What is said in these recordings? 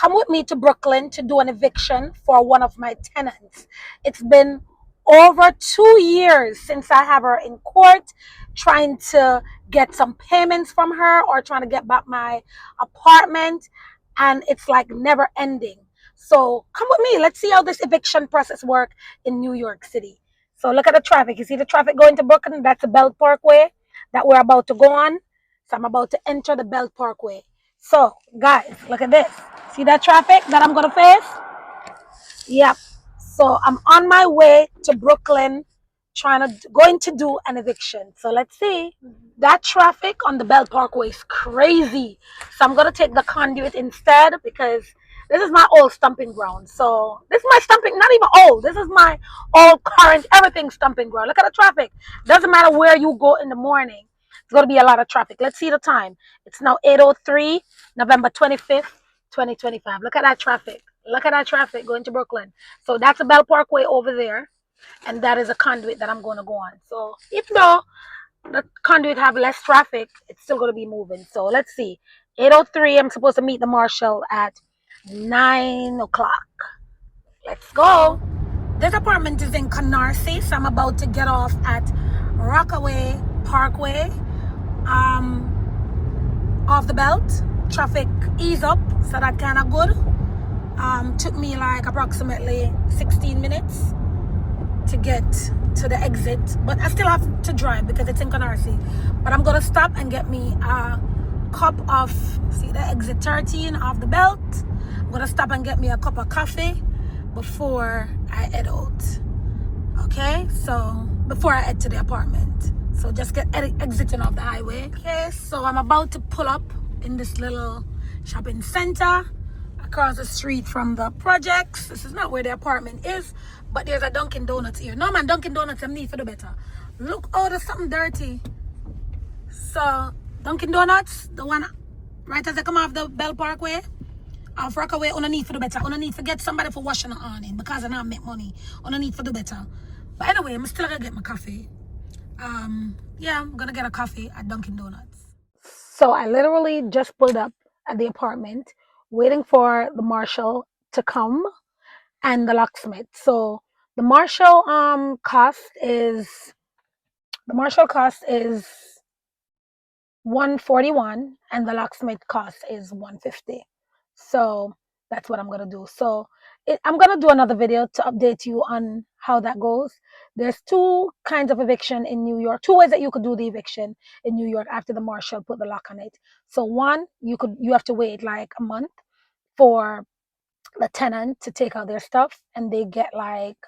come with me to Brooklyn to do an eviction for one of my tenants. It's been over 2 years since I have her in court, trying to get some payments from her or trying to get back my apartment, and it's like never ending. So come with me. Let's see how this eviction process works in New York City. So look at the traffic. You see the traffic going to Brooklyn? That's the Belt Parkway that we're about to go on. So I'm about to enter the Belt Parkway. So guys, look at this. See that traffic that I'm gonna face? Yep. So I'm on my way to Brooklyn, going to do an eviction. So let's see. That traffic on the Bell Parkway is crazy. So I'm gonna take the conduit instead because this is my old stomping ground. So this is my stomping, not even old. This is my old current everything stomping ground. Look at the traffic. Doesn't matter where you go in the morning. It's gonna be a lot of traffic. Let's see the time. It's now 8:03, November 25th, 2025. Look at that traffic. Look at that traffic going to Brooklyn. So that's a Bell Parkway over there, and that is a conduit that I'm going to go on. So if though the conduit have less traffic, it's still going to be moving. So let's see. 8:03. I'm supposed to meet the Marshal at 9 o'clock. Let's go. This apartment is in Canarsie, so I'm about to get off at Rockaway Parkway. Off the belt. Traffic ease up, so that kind of good. Took me like approximately 16 minutes to get to the exit, but I still have to drive because it's in Canarsie. But I'm gonna stop and get me a cup of, see the exit 13 off the belt. I'm gonna stop and get me a cup of coffee before I head out. Okay, so before I head to the apartment. So just get exiting off the highway. Okay, so I'm about to pull up in this little shopping center across the street from the projects. This is not where the apartment is, but there's a Dunkin' Donuts here. No man, Dunkin' Donuts, I'm need for the better. Look, oh, there's something dirty. So Dunkin' Donuts, the one right as I come off the Bell Parkway, off Rockaway, underneath for the better. Underneath, forget somebody for washing the awning because I now make money. Underneath for the better. But anyway, I'm still gonna get my coffee. Yeah, I'm gonna get a coffee at Dunkin' Donuts. So I literally just pulled up at the apartment, waiting for the Marshal to come and the locksmith. So the Marshal cost is 141 and the locksmith cost is 150. So that's what I'm gonna do. So I'm gonna do another video to update you on how that goes. There's two kinds of eviction in New York, two ways that you could do the eviction in New York after the Marshal put the lock on it. So one, you have to wait like a month for the tenant to take out their stuff, and they get like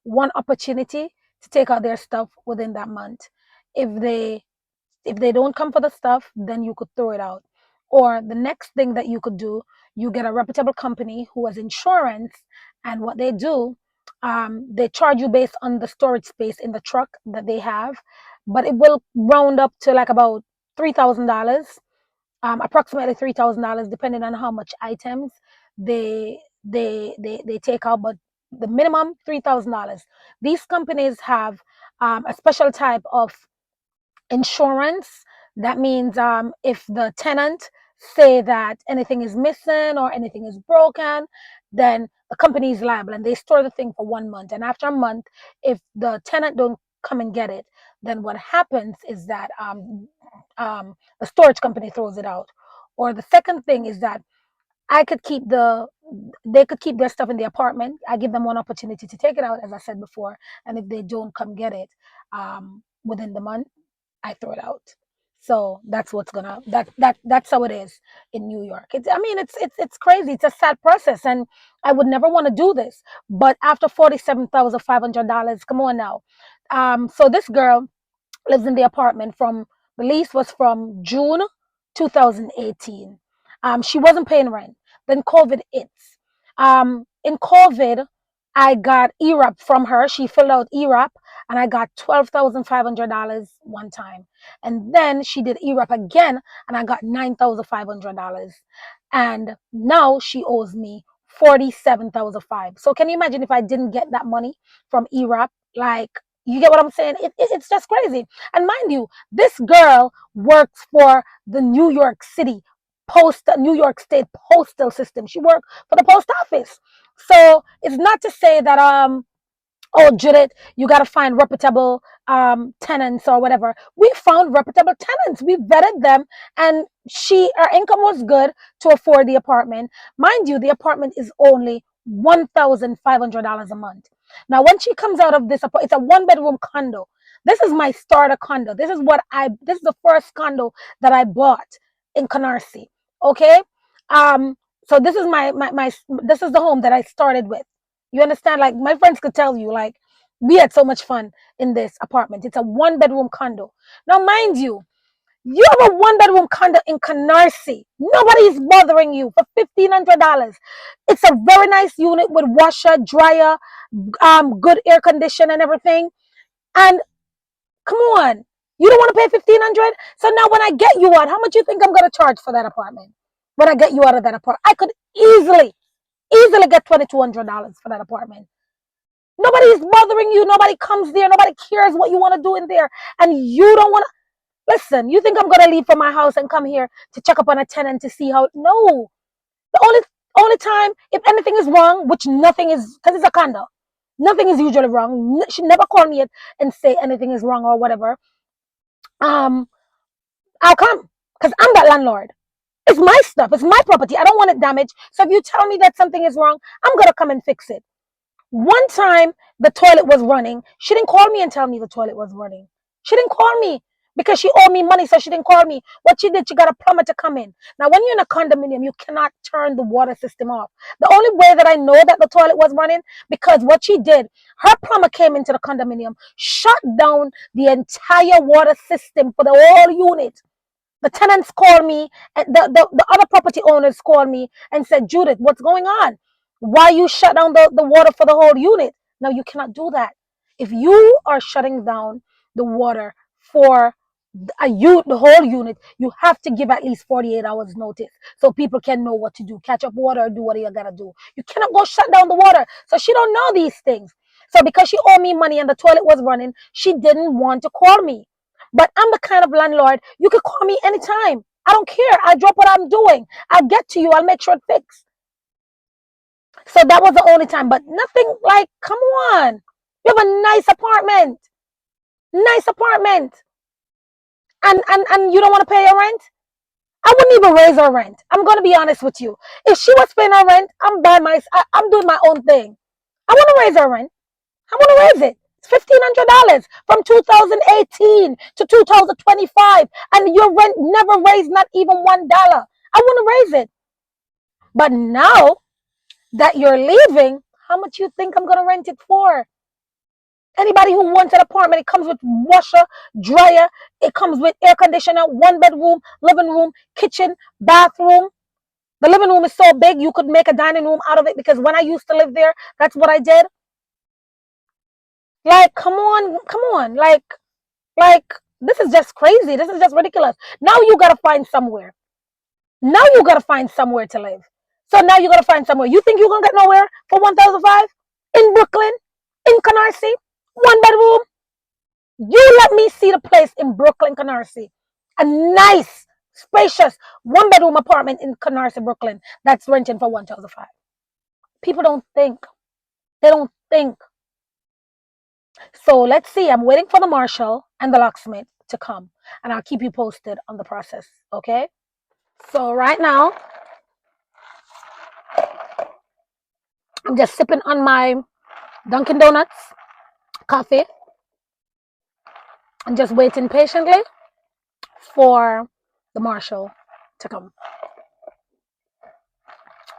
one opportunity to take out their stuff within that month. If they don't come for the stuff, then you could throw it out. Or the next thing that you could do, you get a reputable company who has insurance, and what they do, they charge you based on the storage space in the truck that they have, but it will round up to like about $3,000, approximately $3,000, depending on how much items they take out, but the minimum $3,000. These companies have a special type of insurance. That means if the tenant say that anything is missing or anything is broken, then the company is liable and they store the thing for 1 month. And after a month, if the tenant don't come and get it, then what happens is that the storage company throws it out. Or the second thing is that I could keep they could keep their stuff in the apartment. I give them one opportunity to take it out, as I said before. And if they don't come get it within the month, I throw it out. So that's what's gonna that's how it is in New York. It's crazy. It's a sad process, and I would never want to do this. But after $47,500, come on now. So this girl lives in the apartment from the lease was from June 2018. She wasn't paying rent. Then COVID hits. In COVID, I got ERAP from her. She filled out ERAP, and I got $12,500 one time. And then she did ERAP again, and I got $9,500. And now she owes me $47,500. So can you imagine if I didn't get that money from ERAP? Like, you get what I'm saying? It's just crazy. And mind you, this girl works for the New York City New York State postal system. She worked for the post office. So it's not to say that oh, Judith, you got to find reputable tenants or whatever. We found reputable tenants. We vetted them, and her income was good to afford the apartment. Mind you, the apartment is only $1,500 a month. Now, when she comes out of this apartment, it's a one-bedroom condo. This is my starter condo. This is the first condo that I bought in Canarsie. Okay. Um, so this is this is the home that I started with. You understand? Like my friends could tell you, like we had so much fun in this apartment. It's a one-bedroom condo. Now, mind you, you have a one-bedroom condo in Canarsie. Nobody's bothering you for $1,500. It's a very nice unit with washer, dryer, good air condition and everything. And come on, you don't want to pay $1,500. So now, when I get you out, how much you think I'm gonna charge for that apartment? When I get you out of that apartment, I could easily get $2,200 for that apartment. Nobody is bothering you. Nobody comes there. Nobody cares what you want to do in there. And you don't want to listen. You think I'm going to leave from my house and come here to check up on a tenant to see how? No. The only time, if anything is wrong, which nothing is, because it's a condo, nothing is usually wrong. She never called me and say anything is wrong or whatever. I'll come because I'm that landlord. It's my stuff. It's my property. I don't want it damaged. So if you tell me that something is wrong, I'm going to come and fix it. One time the toilet was running. She didn't call me and tell me the toilet was running. She didn't call me because she owed me money, so she didn't call me. What she did, she got a plumber to come in. Now, when you're in a condominium, you cannot turn the water system off. The only way that I know that the toilet was running, because what she did, her plumber came into the condominium, shut down the entire water system for the whole unit. The tenants called me, and the other property owners called me and said, Judith, what's going on? Why you shut down the water for the whole unit? Now, you cannot do that. If you are shutting down the water for the whole unit, you have to give at least 48 hours notice so people can know what to do. Catch up water or do what you gotta do. You cannot go shut down the water. So she don't know these things. So because she owed me money and the toilet was running, she didn't want to call me. But I'm the kind of landlord, you can call me anytime. I don't care. I'll drop what I'm doing. I'll get to you. I'll make sure it fixed. So that was the only time. But nothing like, come on. You have a nice apartment. Nice apartment. And you don't want to pay your rent? I wouldn't even raise her rent. I'm going to be honest with you. If she was paying her rent, I'm doing my own thing. I want to raise her rent. I want to raise it. It's $1,500 from 2018 to 2025, and your rent never raised not even $1. I want to raise it. But now that you're leaving, how much you think I'm going to rent it for? Anybody who wants an apartment, it comes with washer, dryer, it comes with air conditioner, one bedroom, living room, kitchen, bathroom. The living room is so big you could make a dining room out of it, because when I used to live there, that's what I did. Like, come on. Like, this is just crazy. This is just ridiculous. Now you gotta find somewhere. Now you gotta find somewhere to live. So now you gotta find somewhere. You think you're gonna get nowhere for 1,005 in Brooklyn, in Canarsie, one bedroom? You let me see the place in Brooklyn, Canarsie. A nice, spacious one bedroom apartment in Canarsie, Brooklyn that's renting for 1,005. People don't think. They don't think. So let's see. I'm waiting for the marshal and the locksmith to come, and I'll keep you posted on the process. Okay? So right now, I'm just sipping on my Dunkin' Donuts coffee and just waiting patiently for the marshal to come.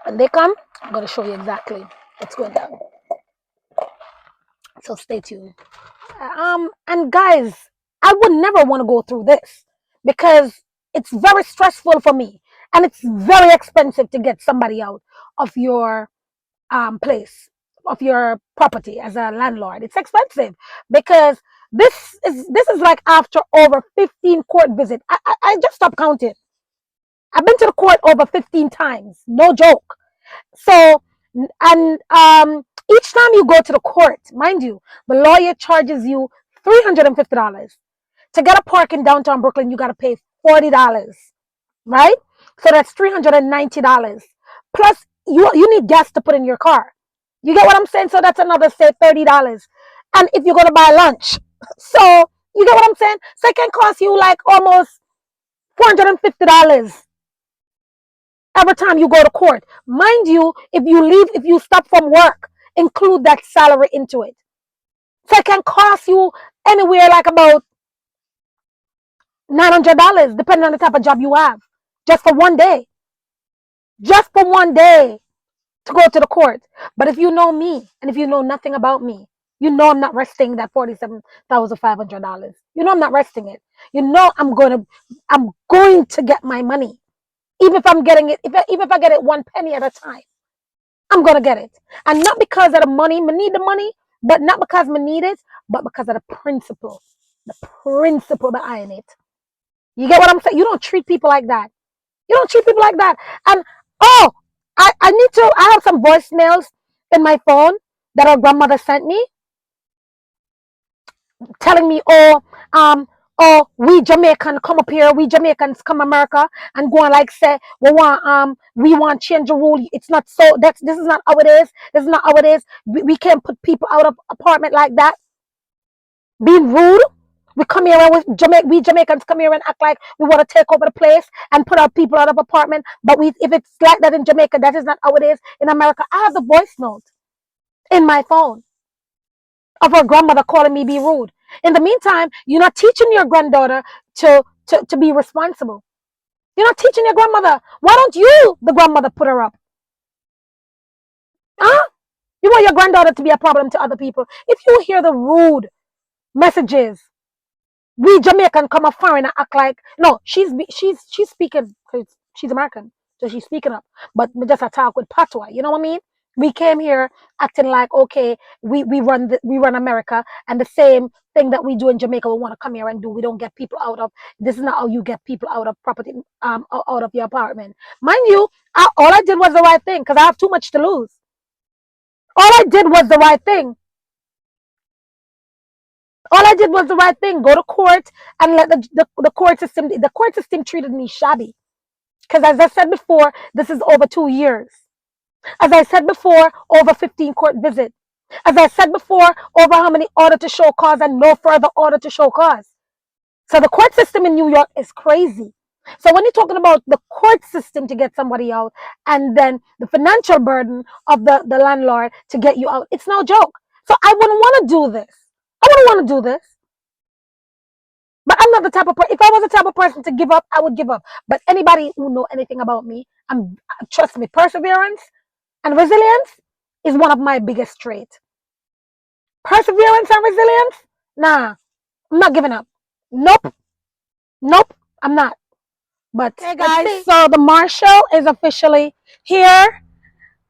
When they come, I'm going to show you exactly what's going down. So stay tuned. And guys, I would never want to go through this because it's very stressful for me, and it's very expensive to get somebody out of your place, of your property as a landlord. It's expensive because this is like after over 15 court visits. I just stopped counting. I've been to the court over 15 times, no joke. So, and each time you go to the court, mind you, the lawyer charges you $350. To get a park in downtown Brooklyn, you got to pay $40, right? So that's $390. Plus, you need gas to put in your car. You get what I'm saying? So that's another, say, $30. And if you're going to buy lunch. So you get what I'm saying? So it can cost you like almost $450 every time you go to court. Mind you, if you stop from work, include that salary into it. So it can cost you anywhere like about $900, depending on the type of job you have, just for one day. Just for one day to go to the court. But if you know me and if you know nothing about me, you know I'm not resting that $47,500. You know I'm not resting it. You know I'm going to get my money. Even if I'm getting it, even if I get it one penny at a time, I'm gonna get it. And not because of the money, me need the money, but not because me need it, but because of the principle behind it. You get what I'm saying? You don't treat people like that. You don't treat people like that. And oh, I have some voicemails in my phone that our grandmother sent me telling me, we Jamaican come up here, we Jamaicans come America and go and like say we want change the rule. It's not so this is not how it is. This is not how it is. We can't put people out of apartment like that. Being rude. We come here and we Jamaicans come here and act like we want to take over the place and put our people out of apartment. But if it's like that in Jamaica, that is not how it is in America. I have the voice note in my phone of her grandmother calling me be rude. In the meantime, you're not teaching your granddaughter to be responsible. You're not teaching your grandmother. Why don't you, the grandmother, put her up? Huh? You want your granddaughter to be a problem to other people. If you hear the rude messages, we Jamaican come up foreign and act like no, she's speaking because she's American, so she's speaking up. But we just talk with patois. You know what I mean? We came here acting like okay, we run America, and the same thing that we do in Jamaica, we want to come here and do. We don't get people out of. This is not how you get people out of property, out of your apartment. Mind you, all I did was the right thing because I have too much to lose. All I did was the right thing. All I did was the right thing. Go to court and let the court system. The court system treated me shabby because, as I said before, this is over 2 years. As I said before, over 15 court visits. As I said before, over how many order to show cause and no further order to show cause. So the court system in New York is crazy. So when you're talking about the court system to get somebody out and then the financial burden of the landlord to get you out, it's no joke. So I wouldn't want to do this. I wouldn't want to do this. But I'm not the type of person. If I was the type of person to give up, I would give up. But anybody who know anything about me, trust me, perseverance and resilience is one of my biggest traits. Perseverance and resilience? Nah, I'm not giving up. Nope, nope, I'm not. But hey guys, so the Marshal is officially here.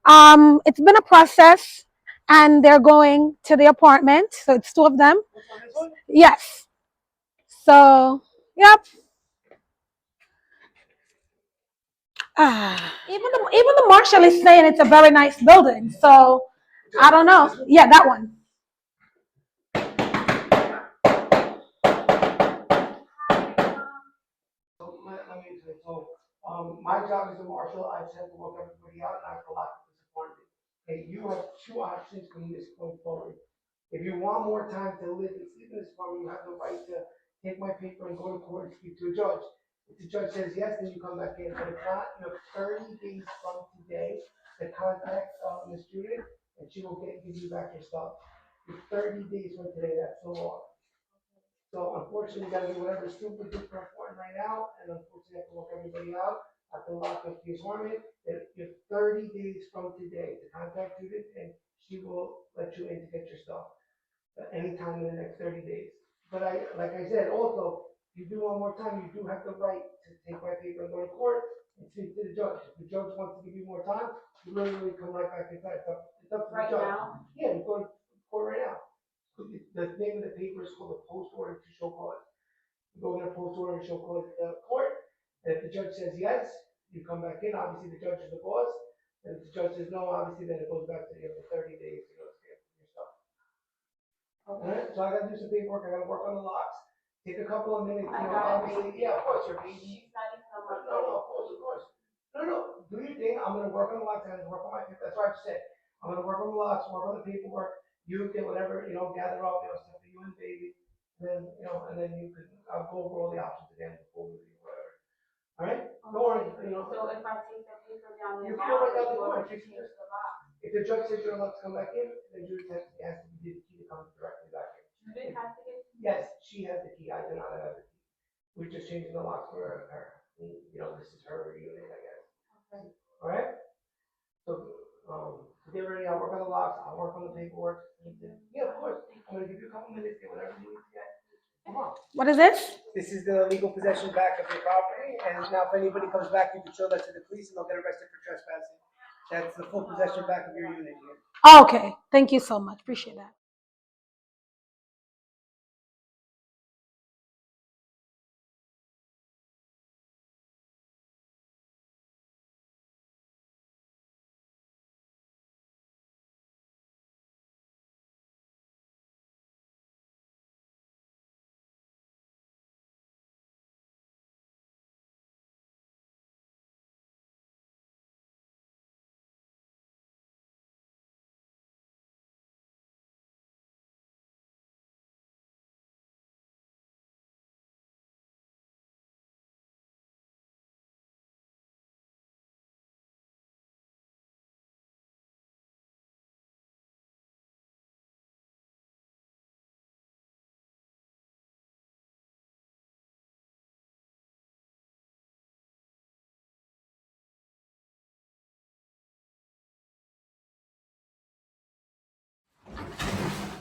It's been a process, and they're going to the apartment. So it's two of them. Yes. So, yep. Even the Marshal is saying it's a very nice building. So I don't know. Yeah, that one. My job as a marshal, I just have to work everybody out, and I have to lock up this apartment. Okay, you have two options from this point forward. If you want more time to live and sleep in this apartment, you have the right to take my paper and go to court and speak to a judge. If the judge says yes, then you come back in, but if not, you have 30 days from today to contact, the student, and she will give you back your stuff. It's 30 days from today, that's the law. So unfortunately, you gotta do whatever super duper important right now, and unfortunately, I have to work everybody out. I have to lock up the apartment, and you have 30 days from today to contact Judith, and she will let you in to get your stuff anytime in the next 30 days. But like I said, also, if you do one more time, you do have the right to take my paper and go to court and speak to the judge. If the judge wants to give you more time, you literally come right back inside. It's up to the judge. Now? Yeah, you go to court right now. The name of the paper is called a post order to show cause. You go get a post order to show cause to the court, and if the judge says yes, you come back in. Obviously, the judge is the boss. And if the judge says no, obviously, then it goes back to the 30 days to go to get your stuff. Alright, so I gotta do some paperwork, I gotta work on the locks, take a couple of minutes, obviously, yeah, of course, your baby. No, of course, No, do your thing. I'm gonna work on the locks and work on my. That's what I just said. I'm gonna work on the locks, work on the paperwork. You get whatever gather up, stuff for you and baby. And then and then you can. I'll go over all the options again before we leave, whatever. All right. Don't worry. So if I take the paper down there, you can go right down the court. If the judge says you're allowed to come back in, then you has to ask the key to come directly back in. Judith has to get. Yes, she has the key. I do not have the key. We're just changing the locks for her. This is her unit, I guess. Okay. All right. So, get ready. I'll work on the locks. I'll work on the paperwork. Yeah, of course. I'm gonna give you a couple minutes. Get whatever you need to get. Come on. What is this? This is the legal possession back of your property, and now if anybody comes back, you can show that to the police, and they'll get arrested for trespassing. That's the full possession back of your unit here. Oh, okay. Thank you so much. Appreciate that.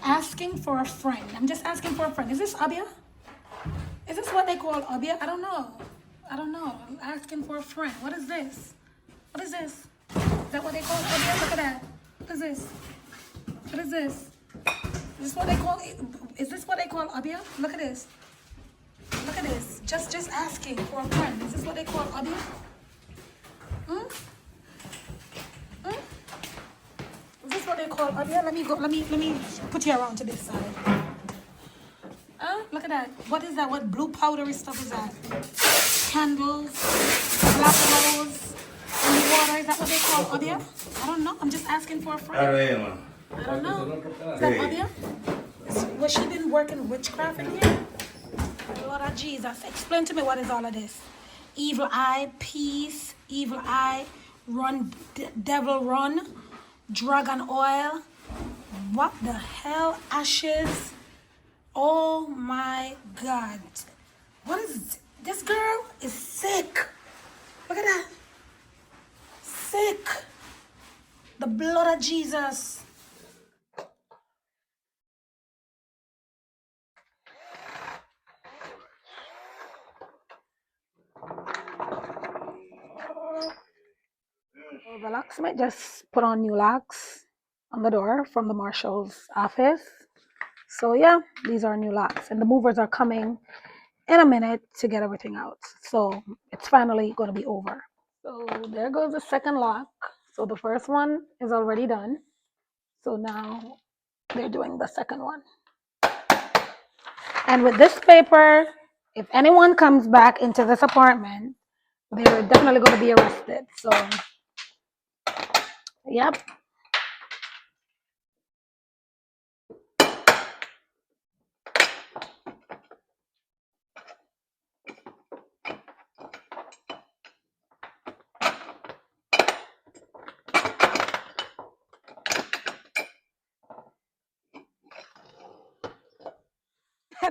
Asking for a friend. I'm just asking for a friend. Is this Abia? Is this what they call Abia? I don't know. I don't know. I'm asking for a friend. What is this? What is this? Is that what they call Abia? Look at that. What is this? What is this? Is this what they call? Is this what they call Abia? Look at this. Look at this. Just asking for a friend. Is this what they call Abia? Hmm? Hmm? Is this what they call Abia? Let me go. Let me put you around to this side. Look at that. What is that? What blue powdery stuff is that? Candles, black rose, and water. Is that what they call Abia? I don't know. I'm just asking for a friend. I don't know. Is that Abia? Was she been working witchcraft in here? Lord of Jesus. Explain to me what is all of this. Evil eye, peace, evil eye, run, devil run, drug and oil. What the hell? Ashes. Oh my God. What is it? This girl is sick. Look at that. Sick. The blood of Jesus. So the locksmith just put on new locks on the door from the Marshal's office. So yeah, these are new locks. And the movers are coming in a minute to get everything out. So it's finally going to be over. So there goes the second lock. So the first one is already done. So now they're doing the second one. And with this paper, if anyone comes back into this apartment, they're definitely going to be arrested. So, yep.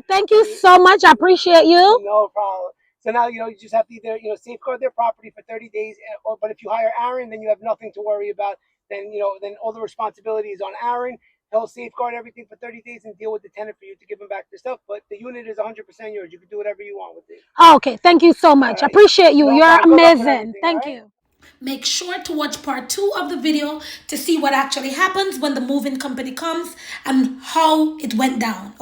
Thank you so much. I appreciate you. No problem. So now you just have to either safeguard their property for 30 days, but if you hire Aaron, then you have nothing to worry about. Then then all the responsibility is on Aaron. He'll safeguard everything for 30 days and deal with the tenant for you to give him back the stuff. But the unit is 100% yours. You can do whatever you want with it. Okay, thank you so much. I appreciate you. You're amazing. Thank you. Make sure to watch part 2 of the video to see what actually happens when the moving company comes and how it went down.